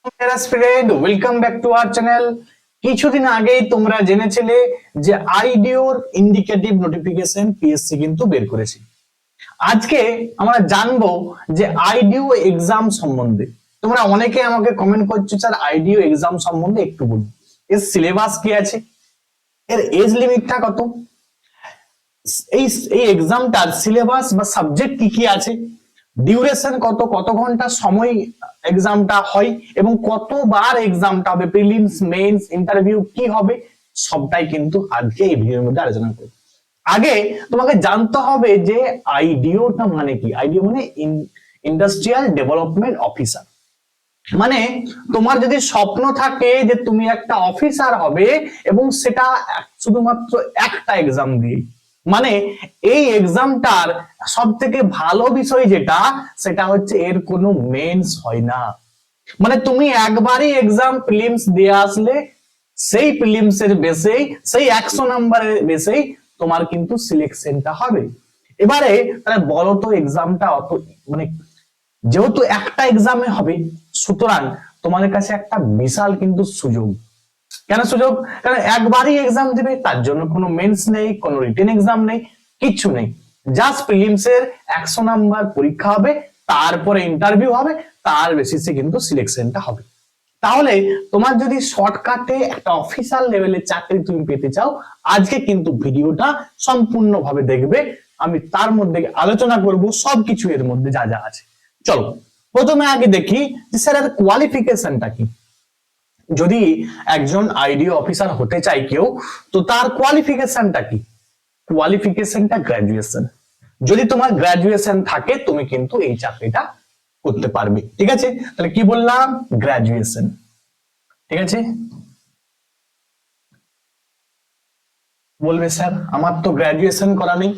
Welcome back to our channel. কিছুদিন আগেই তোমরা জেনেছিলে যে আইডিওর ইন্ডিকেটিভ নোটিফিকেশন পিএসসি কিন্তু বের করেছে। আজকে আমরা জানবো যে আইডিও এক্সাম সম্বন্ধে। তোমরা অনেকে আমাকে কমেন্ট করছো, স্যার আইডিও এক্সাম সম্বন্ধে একটু বলুন, এর সিলেবাস কি আছে, এর এজ লিমিটটা কত, এই এই এক্সামটার সিলেবাস বা সাবজেক্ট কি কি আছে, ডিউরেশন কত, কত ঘন্টা সময় এক্সামটা হয় এবং কতবার এক্সামটা হবে, প্রিলিমস মেইনস ইন্টারভিউ কি হবে, সবটাই কিন্তু আজকে এই ভিডিওর মধ্যে আলোচনা করব। আগে তোমাকে জানতে হবে যে আইডিওটা মানে কি। আইডিও মানে ইন্ডাস্ট্রিয়াল ডেভেলপমেন্ট অফিসার। মানে তোমার যদি স্বপ্ন থাকে যে তুমি একটা অফিসার হবে এবং সেটা শুধুমাত্র একটা এক্সাম দিয়ে, মানে এই এক্সামটার সব থেকে ভালো বিষয় যেটা, সেটা হচ্ছে এর কোনো মেন্স হয় না। মানে তুমি একবারই এক্সাম প্রিলিমস দিয়ে আসলে সেই প্রিলিমস এর বেসেই, সেই 100 নাম্বারের বেসেই তোমার কিন্তু সিলেকশনটা হবে। এবারে তাহলে বলো তো এক্সামটা অত মানে যেহেতু একটা এক্সামে হবে, সুতরাং তোমাদের কাছে একটা বিশাল কিন্তু সুযোগ। কেন সুযোগ? কারণ একবারই এক্সাম দিবে, তার জন্য কোনো মেন্স নেই, কোনো রিটেন এক্সাম নেই, কিচ্ছু নেই। জাস্ট প্রিলিমস এর 100 নাম্বার পরীক্ষা হবে, তারপরে ইন্টারভিউ হবে, তার বেসিসে কিন্তু সিলেকশনটা হবে। তাহলে তোমার যদি শর্টকাটে একটা অফিসার লেভেলের চাকরি তুমি পেতে চাও, আজকে কিন্তু ভিডিওটা সম্পূর্ণভাবে দেখবে। আমি তার মধ্যে আলোচনা করব সবকিছু এর মধ্যে যা যা আছে। চলো প্রথমে আগে দেখি যে স্যার এর কোয়ালিফিকেশনটা কি। যদি একজন আইডিও অফিসার হতে চায় কেউ, তো তার কোয়ালিফিকেশনটা কি? কোয়ালিফিকেশনটা গ্রাজুয়েশন। যদি তোমার গ্রাজুয়েশন থাকে তুমি কিন্তু এই চাকরিটা করতে পারবে। ঠিক আছে, তাহলে কি বললাম? গ্রাজুয়েশন। ঠিক আছে, বলবে স্যার আমার তো গ্রাজুয়েশন করা নেই।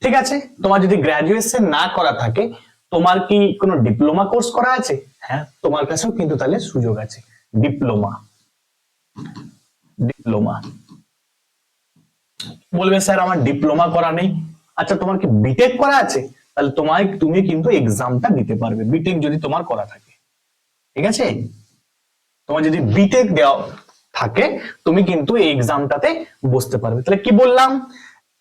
ঠিক আছে, তোমার যদি গ্রাজুয়েশন না করা থাকে, তোমার কি কোনো ডিপ্লোমা কোর্স করা আছে? হ্যাঁ, তোমার কাছেও কিন্তু তাহলে সুযোগ আছে। ডিপ্লোমা। ডিপ্লোমা বলবে স্যার আমার ডিপ্লোমা করা নেই। আচ্ছা, তোমার কি বিটেক করা আছে? তাহলে তুমি কিন্তু এক্সামটা দিতে পারবে, বিটেক যদি তোমার করা থাকে। ঠিক আছে, তোমার যদি বিটেক দেওয়া থাকে তুমি কিন্তু এই এক্সামটাতে বসতে পারবে। তাহলে কি বললাম?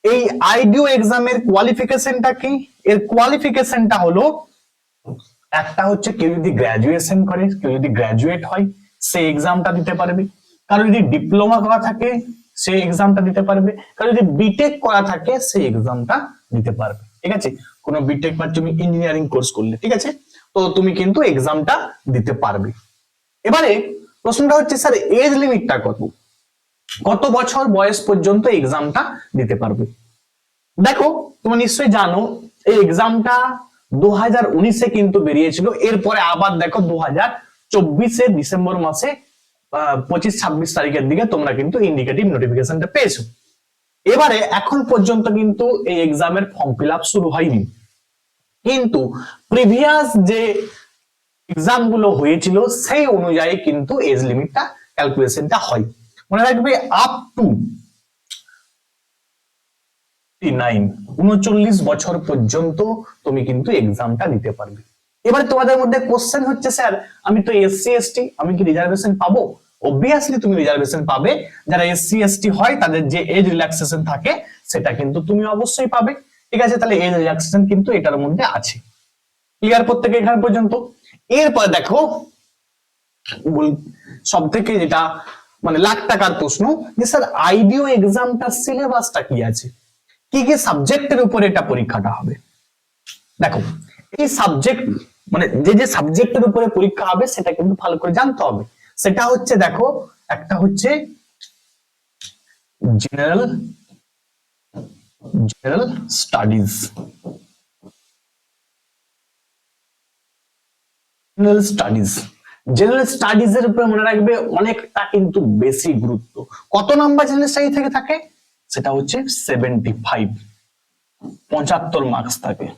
এই আইডিও এক্সামের কোয়ালিফিকেশনটা কি? এর কোয়ালিফিকেশনটা হলো, একটা হচ্ছে কেউ যদি গ্রাজুয়েশন করে, কেউ যদি গ্রাজুয়েট হয় সে এক্সামটা দিতে পারবে। কারো যদি ডিপ্লোমা করা থাকে সে এক্সামটা দিতে পারবে। কারো যদি বিটেক করা থাকে সেই এক্সামটা দিতে পারবে। ঠিক আছে, কোনো বিটেক বা তুমি ইঞ্জিনিয়ারিং কোর্স করলে, ঠিক আছে, তো তুমি কিন্তু এক্সামটা দিতে পারবে। এবারে প্রশ্নটা হচ্ছে স্যার এজ লিমিটটা কত, কত বছর বয়স পর্যন্ত এক্সামটা দিতে পারবে? দেখো তুমি নিশ্চয়ই জানো এই এক্সামটা 2019-এ কিন্তু বেরিয়েছিল। এরপরে আবার দেখো 2024-এ ডিসেম্বর মাসে 25-26 তারিখের দিকে তোমরা কিন্তু ইন্ডিকেটিভ নোটিফিকেশনটা পেয়েছো। এবারে এখন পর্যন্ত কিন্তু এই এক্সামের ফর্ম ফিল আপ শুরু হয়নি, কিন্তু প্রিভিয়াস যে এক্সাম গুলো হয়েছিল সেই অনুযায়ী কিন্তু এজ লিমিটটা ক্যালকুলেশনটা হয়। মনে রাখবে আপ টু 39 বছর পর্যন্ত তুমি কিন্তু এক্সামটা দিতে পারবে। এবার তোমাদের মধ্যে কোশ্চেন হচ্ছে স্যার আমি তো এসসি এসটি, আমি কি রিজার্ভেশন পাবো? অবভিয়াসলি তুমি রিজার্ভেশন পাবে। যারা এসসি এসটি হয় তাদের যে এজ রিল্যাক্সেশন থাকে সেটা কিন্তু তুমি অবশ্যই পাবে। ঠিক আছে, তাহলে এজ রিল্যাক্সেশন কিন্তু এটার মধ্যে আছে। ক্লিয়ার প্রত্যেকে এখান পর্যন্ত? এরপর দেখো সব থেকে যেটা মানে লাখ টাকার প্রশ্ন, যে স্যার আইডিও এক্সামটার সিলেবাসটা কি আছে, কি কি সাবজেক্টের উপর এটা পরীক্ষাটা হবে? দেখো এই সাবজেক্ট মানে যে সাবজেক্টের উপরে পরীক্ষা হবে সেটা কিন্তু ভালো করে জানতে হবে। সেটা হচ্ছে দেখো, একটা হচ্ছে general general studies. General studies, general studies এর উপরে মনে রাখবে অনেকটা কিন্তু বেশি গুরুত্ব। কত নাম্বার জেনারেল স্টাডি থেকে থাকে? সেটা হচ্ছে 75, 75 মার্কস থাকে।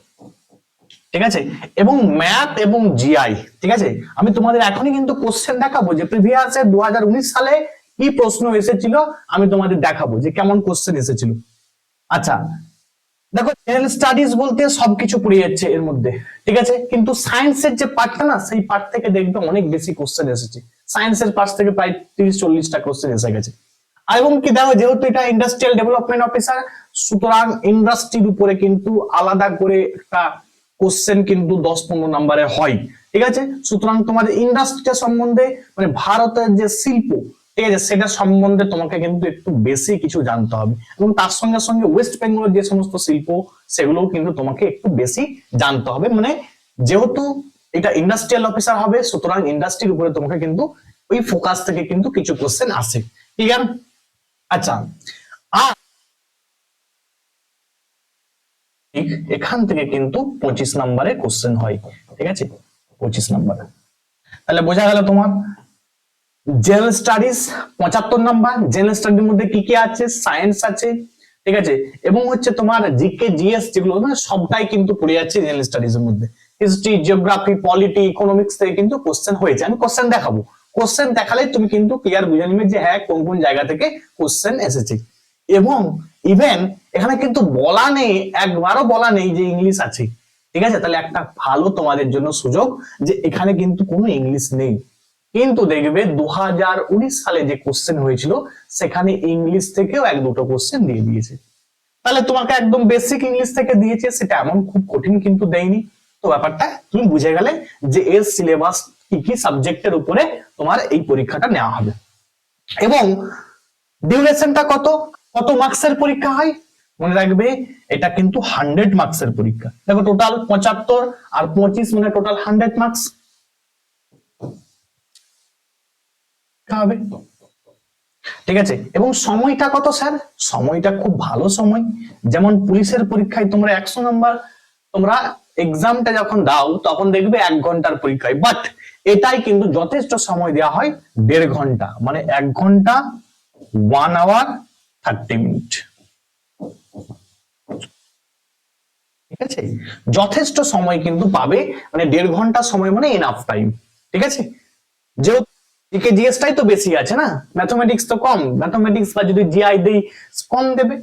ঠিক আছে, এবং ম্যাথ এবং জিআই। ঠিক আছে, আমি তোমাদের এখনই কিন্তু কোশ্চেন দেখাবো যে প্রিভিয়াস 2019 সালে কি প্রশ্ন এসেছিল, আমি তোমাদের দেখাবো যে কেমন কোশ্চেন এসেছিল। আচ্ছা, দেখো জেনারেল স্টাডিজ বলতে সবকিছু পড়ে যাচ্ছে এর মধ্যে, ঠিক আছে, কিন্তু সায়েন্সের যে পার্টটা না, সেই পার্ট থেকে দেখবে অনেক বেশি কোশ্চেন এসেছে। সায়েন্সের পার্ট থেকে প্রায় 30-40টা কোশ্চেন এসে গেছে। আর এবং কি দেখো, যেহেতু এটা ইন্ডাস্ট্রিয়াল ডেভেলপমেন্ট অফিসার, সুতরাং ইন্ডাস্ট্রির উপরে কিন্তু আলাদা করে একটা কোশ্চেন কিন্তু 10-15 নম্বরের হয়, ঠিক আছে। সুতরাং তোমার ইন্ডাস্ট্রিটা সম্বন্ধে, মানে ভারতের যে শিল্প, ঠিক আছে, সেটা সম্বন্ধে তোমাকে কিন্তু একটু বেশি কিছু জানতে হবে, এবং তার সঙ্গে সঙ্গে ওয়েস্ট বেঙ্গলের যে সমস্ত শিল্প, সেগুলোও কিন্তু তোমাকে একটু বেশি জানতে হবে। মানে যেহেতু এটা ইন্ডাস্ট্রিয়াল অফিসার হবে, সুতরাং ইন্ডাস্ট্রির উপরে তোমাকে কিন্তু ওই ফোকাস থেকে কিন্তু কিছু কোশ্চেন আসে, ক্লিয়ার? আচ্ছা, আর এখান থেকে কিন্তু 25 নম্বরের কোশ্চেন হয়, ঠিক আছে, 25 নম্বর। তাহলে বোঝা গেল তোমার জেনারেল স্টাডিজ 75 নাম্বার। জেনারেল স্টাডির মধ্যে কি কি আছে? সায়েন্স আছে, ঠিক আছে, এবং হচ্ছে তোমার জিকে জিএস যেগুলো মানে সবটাই কিন্তু পড়ে যাচ্ছে জেনারেল স্টাডিজ এর মধ্যে। হিস্ট্রি, জিওগ্রাফি, পলিটি, ইকোনমিক্স থেকে কিন্তু কোশ্চেন হয়েছে। আমি কোশ্চেন দেখাবো, কোশ্চেন দেখালে তুমি কিন্তু ক্লিয়ার বুঝে নিবে যে হ্যাঁ কোন কোন জায়গা থেকে কোশ্চেন এসেছে। এবং ইভেন এখানে কিন্তু বলা নেই, একবারও বলা নেই যে ইংলিশ আছে, ঠিক আছে। তাহলে একটা ভালো তোমাদের জন্য সুযোগ যে এখানে কিন্তু কোনো ইংলিশ নেই, কিন্তু দেখবে 2019 সালে যে কোশ্চেন হয়েছিল সেখানে ইংলিশ থেকেও 1-2টো কোশ্চেন দিয়ে দিয়েছে। তাহলে তোমাকে একদম বেসিক ইংলিশ থেকে দিয়েছে, সেটা এমন খুব কঠিন কিন্তু দেয়নি। তো ব্যাপারটা তুমি বুঝে গেলে যে এর সিলেবাস কি কি সাবজেক্টের উপরে তোমার এই পরীক্ষাটা নেওয়া হবে। এবং ডিউরেশনটা কত, কত মার্কসের পরীক্ষা হয় মনে রাখবে, এটা কিন্তু 100 মার্কসের পরীক্ষা। দেখো টোটাল 75 আর 25 মানে টোটাল 100 মার্কস হবে, ঠিক আছে। এবং সময়টা কত স্যার? সময়টা খুব ভালো সময়। যেমন পুলিশের পরীক্ষায় তোমরা 100 নাম্বার, তোমরা এক্সামটা যখন দাও তখন দেখবে 1 ঘন্টার পরীক্ষায়, বাট এটাই কিন্তু যথেষ্ট সময় দেওয়া হয় 1.5 ঘন্টা, মানে 1 ঘন্টা 1 hour 30 মিনিট, ঠিক আছে। যথেষ্ট সময় কিন্তু পাবে, মানে 1.5 ঘন্টা সময় মানে এনাফ টাইম, ঠিক আছে। যেহেতু জিকে জিএসটাই তো বেশি আছে না, ম্যাথমেটিক্স তো কম, ম্যাথমেটিক্স বা যদি জিআই দেই কম দেবে,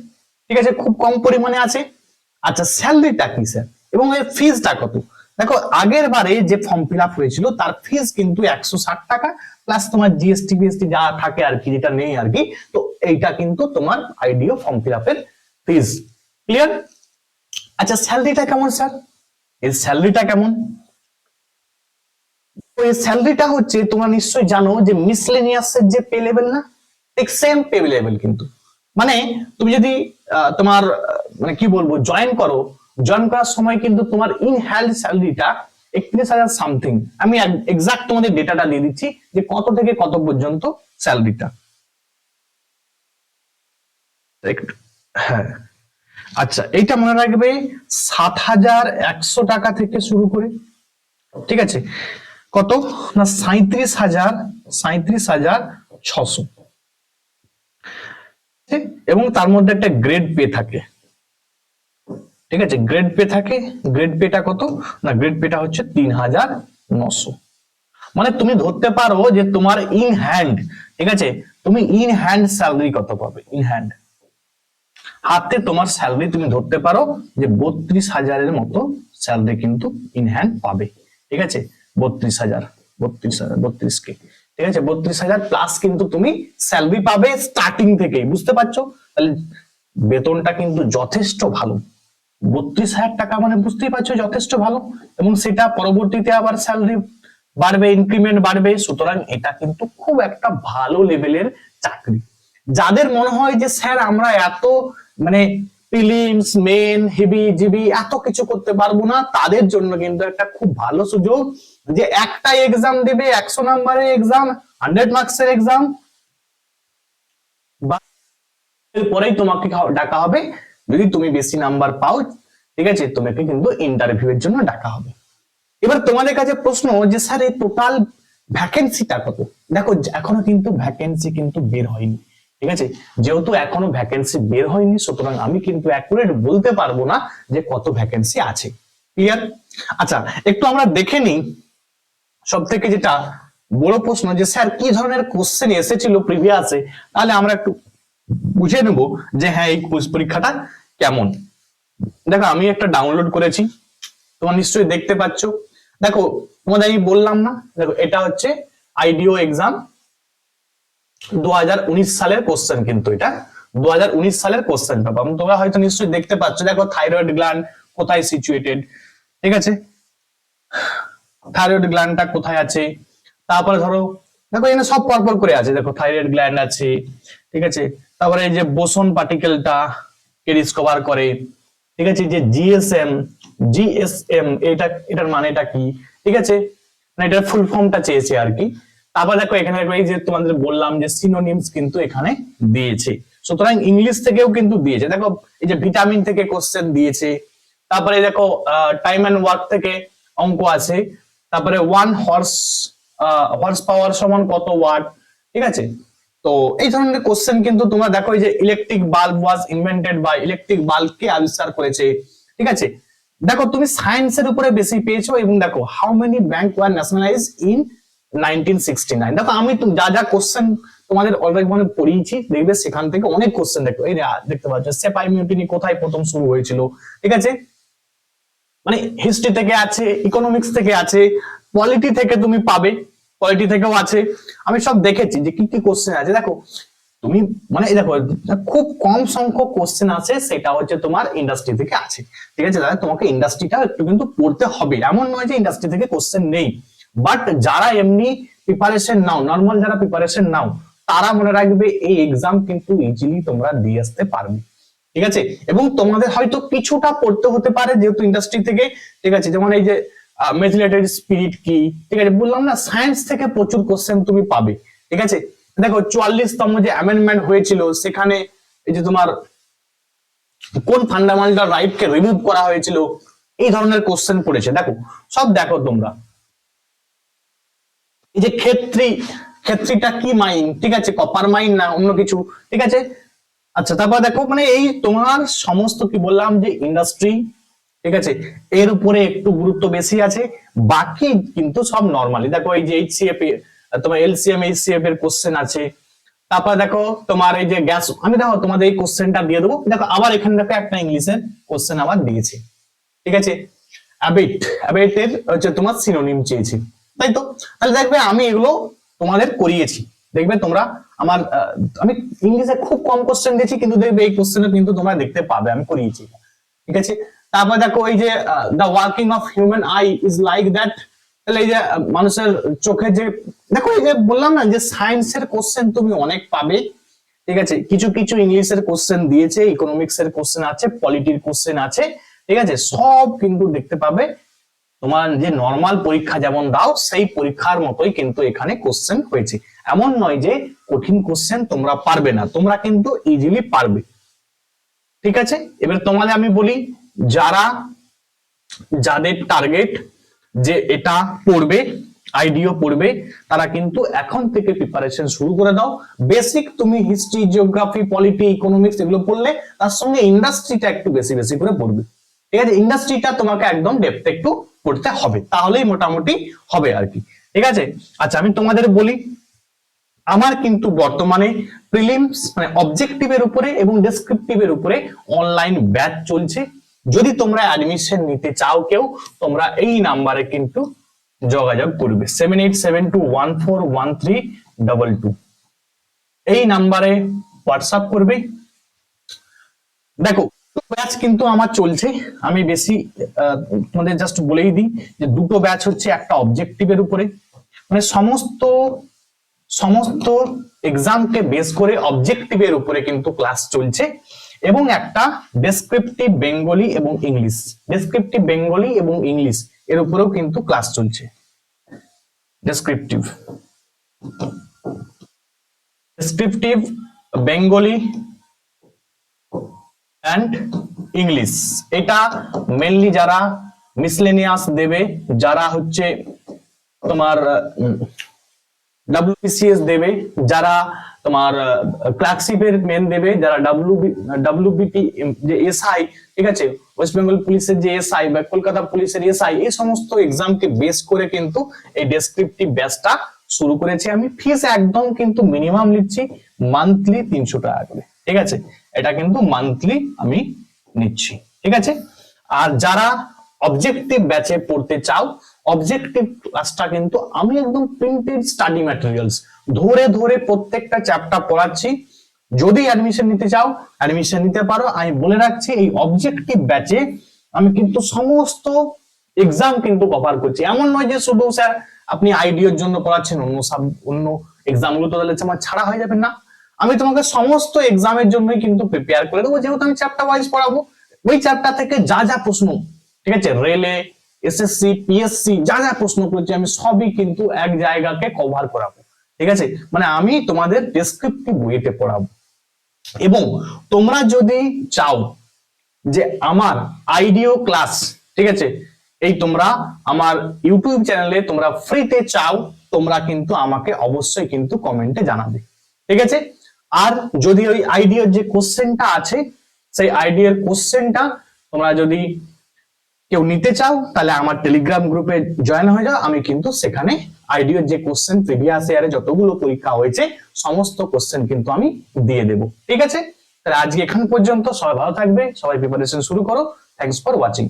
ঠিক আছে, খুব কম পরিমাণে আছে। আচ্ছা, স্যালারিটা কি স্যার এবং এর ফিজটা কত? দেখো আগের বারে যে ফর্ম ফিল আপ হয়েছিল তার ফিজ কিন্তু 160 টাকা, প্লাস তোমার জিএসটি বিএসটি যা থাকে আর কি, যেটা নেই আর কি। তো এইটা কিন্তু তোমার আইডিও ফর্ম ফিল আপের ফিজ, ক্লিয়ার? আচ্ছা, স্যালারিটা কেমন স্যার? এর স্যালারিটা কেমন? এই স্যালারিটা হচ্ছে তোমরা নিশ্চয়ই জানো যে মিসলেনিয়াস এর যে পে লেভেল না, ঠিক সেম পে লেভেল কিন্তু। মানে তুমি যদি তোমার মানে কি বলবো জয়েন করো, জয়েন করার সময় কিন্তু তোমার ইন হ্যান্ড স্যালারিটা 31,000 সামথিং। আমি এক্সাক্ট তোমাদের ডেটাটা দিয়ে দিচ্ছি যে কত থেকে কত পর্যন্ত স্যালারিটা। হ্যাঁ, আচ্ছা, এইটা মনে রাখবে 7,100 টাকা থেকে শুরু করে, ঠিক আছে, কত না 37,600, এবং তার মধ্যে একটা গ্রেড পে থাকে, ঠিক আছে, গ্রেড পে থাকে। গ্রেড পেটা কত না, গ্রেড পেটা হচ্ছে 3,900। মানে তুমি ধরতে পারো যে তোমার ইন হ্যান্ড, ঠিক আছে, তুমি ইন হ্যান্ড স্যালারি কত পাবে, ইন হ্যান্ড হাতে তোমার স্যালারি তুমি ধরতে পারো যে 32,000-এর মতো স্যালারি কিন্তু ইন হ্যান্ড পাবে, ঠিক আছে। 32,000, 32K, ঠিক আছে, 32,000 প্লাস কিন্তু তুমি স্যালারি পাবে স্টার্টিং থেকেই, বুঝতে পারছো? তাহলে বেতনটা কিন্তু যথেষ্ট ভালো। 32,000 টাকা মানে বুঝতেই পারছো যথেষ্ট ভালো, এবং সেটা পরবর্তীতে আবার স্যালারি বাড়বে, ইনক্রিমেন্ট বাড়বে। সুতরাং এটা কিন্তু খুব একটা ভালো লেভেলের চাকরি। যাদের মনে হয় যে স্যার আমরা এত মানে প্রিলিমস মেন হেভি জিবি এত কিছু করতে পারবো না, তাদের জন্য কিন্তু একটা খুব ভালো সুযোগ যে একটা এক্সাম দেবে 100 নাম্বারের এক্সাম, 100 মার্কসের এক্সাম, বা এরপরেই তোমাকে ডাকা হবে যদি তুমি বেশি নাম্বার পাও, ঠিক আছে, তোমাকে কিন্তু ইন্টারভিউ এর জন্য ডাকা হবে। এবার তোমাদের কাছে প্রশ্ন যে স্যার এই টোটাল ভ্যাকেন্সিটা কত? দেখো এখনো কিন্তু ভ্যাকেন্সি কিন্তু বের হয়নি, ঠিক আছে। যেহেতু এখনো ভ্যাকেন্সি বের হয়নি, সুতরাং আমি কিন্তু অ্যাকুরেট বলতে পারবো না যে কত ভ্যাকেন্সি আছে, ক্লিয়ার? আচ্ছা, একটু আমরা দেখে নিই সব থেকে যেটা বড় প্রশ্ন যে স্যার কি ধরনের কোশ্চেন এসেছিল প্রিভিয়াসে, তাহলে আমরা একটু বুঝে নেব যে হ্যাঁ এই কুইজ পরীক্ষাটা কেমন। দেখো আমি একটা ডাউনলোড করেছি, তোমরা নিশ্চয়ই দেখতে পাচ্ছ। দেখো তোমাদের আমি বললাম না, দেখো এটা হচ্ছে আইডিও এক্সাম 2019 সালের কোশ্চেন, কিন্তু এটা 2019 সালের কোশ্চেন পেপার। তোমরা হয়তো নিশ্চয়ই দেখতে পাচ্ছ, দেখো থাইরয়েড গ্ল্যান্ড কোথায় সিচুয়েটেড, ঠিক আছে, থাইরয়েড গ্ল্যান্ডটা কোথায় আছে। তারপরে ধরো দেখো এখানে সব পরপর করে আছে, দেখো থাইরয়েড গ্ল্যান্ড আছে, ঠিক আছে। তারপরে এই যে বোসন পার্টিকেলটা কে ডিসকভার করে, ঠিক আছে, যে জিএসএম এটার মানেটা কি, ঠিক আছে, মানে এটার ফুল ফর্মটা চেয়েছে আর কি। তারপর দেখো এখানে এই যে তোমাদের বললাম যে সিনোনিমস কিন্তু এখানে দিয়েছে, সুতরাং ইংলিশ থেকেও কিন্তু দিয়েছে। দেখো এই যে ভিটামিন থেকে কোশ্চেন দিয়েছে, তারপরে দেখো টাইম এন্ড ওয়ার্ক থেকে অঙ্ক আছে, তারপরে হর্স পাওয়ার সমান কত ওয়াট, ঠিক আছে। তো এই ধরনের কোশ্চেন কিন্তু তোমরা দেখো, এই যে electric bulb was invented by, electric bulb কে আবিষ্কার করেছে, ঠিক আছে। দেখো তুমি সায়েন্সের উপরে বেশি পেয়েছো, এবং দেখো how many bank were nationalised in 1969। দেখো আমি যা যা কোশ্চেন তোমাদের অলরেডি মানে পড়িয়েছি, দেখবে সেখান থেকে অনেক কোশ্চেন দেখো, এই দেখতে পাচ্ছ সেপাই মিউটিনি কোথায় প্রথম শুরু হয়েছিল, ঠিক আছে, মানে হিস্ট্রি থেকে আছে, ইকোনমিক্স থেকে আছে, পলিটি থেকে তুমি পাবে, পলিটি থেকেও আছে। আমি সব দেখেছি যে কি কি কোশ্চেন আছে। দেখো তুমি মানে দেখো খুব কম সংখ্যক কোশ্চেন আছে, সেটা হচ্ছে তোমার ইন্ডাস্ট্রি থেকে আছে, ঠিক আছে। তাহলে তোমাকে ইন্ডাস্ট্রিটা একটু কিন্তু পড়তে হবে, এমন নয় যে ইন্ডাস্ট্রি থেকে কোশ্চেন নেই। বাট যারা এমনি প্রিপারেশন নাও, নর্মাল যারা প্রিপারেশন নাও, তারা মনে রাখবে এই এক্সাম কিন্তু ইজিলি তোমরা দিয়ে আসতে পারবে, ঠিক আছে। এবং তোমাদের হয়তো কিছুটা পড়তে হতে পারে যেহেতু ইন্ডাস্ট্রি থেকে, ঠিক আছে, যেমন এই যে মেথিলেটেড স্পিরিট কি, ঠিক আছে, বললাম না সায়েন্স থেকে প্রচুর কোশ্চেন তুমি পাবে, ঠিক আছে। দেখো 44তম যে অ্যামেন্ডমেন্ট হয়েছিল, সেখানে এই যে তোমার কোন ফান্ডামেন্টাল রাইট কে রিমুভ করা হয়েছিল, এই ধরনের কোশ্চেন পড়েছে। দেখো সব দেখো তোমরা, এই যে ক্ষেত্রীটা কি মাইন, ঠিক আছে, কপার মাইন না অন্য কিছু, ঠিক আছে। আচ্ছা তারপর দেখো মানে এই তোমার সমস্ত কি বললাম যে ইন্ডাস্ট্রি, ঠিক আছে, এর উপরে একটু গুরুত্ব বেশি আছে, বাকি কিন্তু সব নরমালি। দেখো এই যে এইচসিএফ তোমার এলসিএম এইচসিএফ এর কোশ্চেন আছে। তারপর দেখো তোমার এই যে গ্যাস, আমি দেখো তোমাদের এই কোশ্চেনটা দিয়ে দেবো। দেখো আবার এখানে দেখো একটা ইংলিশের কোশ্চেন আবার দিয়েছি, ঠিক আছে, অ্যাবেটের হচ্ছে তোমার সিনোনিম চেয়েছি, তাই তো। তাহলে দেখবে আমি এগুলো তোমাদের করিয়েছি, দেখবে তোমরা আমার আমি ইংলিশে খুব কম কোশ্চেন দিয়েছি, কিন্তু দেখবে এই কোশ্চেনে কিন্তু তোমরা দেখতে পাবে আমি করিয়েছি, ঠিক আছে। তারপর দেখো এই যে the working of human I is like that, তাহলে এই যে মানুষের চোখে যে, দেখো এই যে বললাম না যে সায়েন্সের কোশ্চেন তুমি অনেক পাবে, ঠিক আছে, কিছু কিছু ইংলিশের কোশ্চেন দিয়েছে, ইকোনমিক্স এর কোশ্চেন আছে, পলিটির কোশ্চেন আছে, ঠিক আছে, সব কিন্তু দেখতে পাবে। তোমার যে নর্মাল পরীক্ষা যেমন দাও সেই পরীক্ষার মতোই কিন্তু এখানে কোশ্চেন হয়েছে, এমন নয় যে কঠিন কোশ্চেন তোমরা পারবে না, তোমরা কিন্তু ইজিলি পারবে, ঠিক আছে। এবার তোমাদের আমি বলি, যাদের টার্গেট যে এটা পড়বে, আইডিও পড়বে, তারা কিন্তু এখন থেকে প্রিপারেশন শুরু করে দাও। বেসিক তুমি হিস্ট্রি, জিওগ্রাফি, পলিটি, ইকোনমিক্স এগুলো পড়লে, তার সঙ্গে ইন্ডাস্ট্রিটা একটু বেশি বেশি করে পড়বে, ঠিক আছে। ইন্ডাস্ট্রিটা তোমাকে একদম ডেপথে একটু পড়তে হবে, তাহলেই মোটামুটি হবে আর কি, ঠিক আছে। আচ্ছা আমি তোমাদের বলি, আমার কিন্তু বর্তমানে প্রিলিমস মানে অবজেক্টিভের উপরে এবং ডেসক্রিপটিভের উপরে অনলাইন ব্যাচ চলছে। যদি তোমরা অ্যাডমিশন নিতে চাও কেউ, তোমরা এই নাম্বারে কিন্তু যোগাযোগ করবে 7872141322, এই নাম্বারে হোয়াটসঅ্যাপ করবে। দেখো ব্যাচ কিন্তু আমার চলছে, আমি বেশি তোমাদের জাস্ট বলেই দিই যে দুটো ব্যাচ হচ্ছে, একটা অবজেক্টিভের উপরে মানে সমস্ত এক্সামকে বেস করে অবজেক্টিভের উপরে কিন্তু ক্লাস চলছে, এবং একটা ডেসক্রিপটিভ বেঙ্গলি এবং ইংলিশ, ডেসক্রিপটিভ বেঙ্গলি এবং ইংলিশ এর উপরেও কিন্তু ক্লাস চলছে। ডেসক্রিপটিভ বেঙ্গলি অ্যান্ড ইংলিশ, এটা মেনলি যারা মিসলেনিয়াস দেবে, যারা হচ্ছে তোমার WBCS দেবে, যারা তোমার ক্লার্কশিপের মেন দেবে, যারা WBP যে এসআই, ঠিক আছে, ওয়েস্ট বেঙ্গল পুলিশের যে এসআই বা কলকাতা পুলিশের এসআই, এই সমস্ত এক্সামকে বেস করে কিন্তু এই ডেসক্রিপটিভ ব্যাচটা শুরু করেছি আমি। ফিস একদম কিন্তু মিনিমাম নিচ্ছি মান্থলি 300 টাকা করে, ঠিক আছে, এটা কিন্তু মান্থলি আমি নিচ্ছি। ঠিক আছে। আর যারা অবজেক্টিভ ব্যাচে পড়তে চাও, অবজেক্টিভ ক্লাসটা কিন্তু আমি একদম প্রিন্টেড স্টাডি ম্যাটেরিয়ালস ধরে ধরে প্রত্যেকটা চ্যাপ্টার পড়াচ্ছি। যদি অ্যাডমিশন নিতে চাও অ্যাডমিশন নিতে পারো। আমি বলে রাখছি এই অবজেক্টিভ ব্যাচে আমি কিন্তু সমস্ত এক্সাম কিন্তু কভার করছি। এমন নয় যে শুধু স্যার আপনি আইডিয়ার জন্য পড়াচ্ছেন, অন্য এক্সাম গুলো তো তাহলে আমার ছাড়া হয়ে যাবে না। আমি তোমাকে সমস্ত এক্সামের জন্যই কিন্তু প্রিপেয়ার করে দেবো, যেহেতু আমি চ্যাপ্টার ওয়াইজ পড়াবো। ওই চ্যাপ্টার থেকে যা যা প্রশ্ন, ঠিক আছে, রেলে, এসএসসি, পিএসসি যা যা প্রশ্ন করছি আমি সবই কিন্তু এক জায়গাকে কভার করাবো। ঠিক আছে, মানে আমি তোমাদের ডেসক্রিপটিভ ওয়েতে পড়াবো। এবং তোমরা যদি চাও যে আমার আইডিও ক্লাস, ঠিক আছে, এই তোমরা আমার ইউটিউব চ্যানেলে তোমরা ফ্রিতে চাও, তোমরা কিন্তু আমাকে অবশ্যই কিন্তু কমেন্টে জানাবে। ঠিক আছে। আর যদি ওই আইডিয়ার যে কোশ্চেনটা আছে সেই আইডিয়ার কোশ্চেনটা তোমরা যদি কেউ নিতে চাও তাহলে আমার টেলিগ্রাম গ্রুপে জয়েন হয়ে যাও। আমি কিন্তু সেখানে আইডিয়ার যে কোশ্চেন প্রিভিয়াস ইয়ারে যতগুলো পরীক্ষা হয়েছে সমস্ত কোশ্চেন কিন্তু আমি দিয়ে দেব। ঠিক আছে, তাহলে আজকে এখান পর্যন্ত। সবাই ভালো থাকবে, সবাই প্রিপারেশন শুরু করো। Thanks for watching.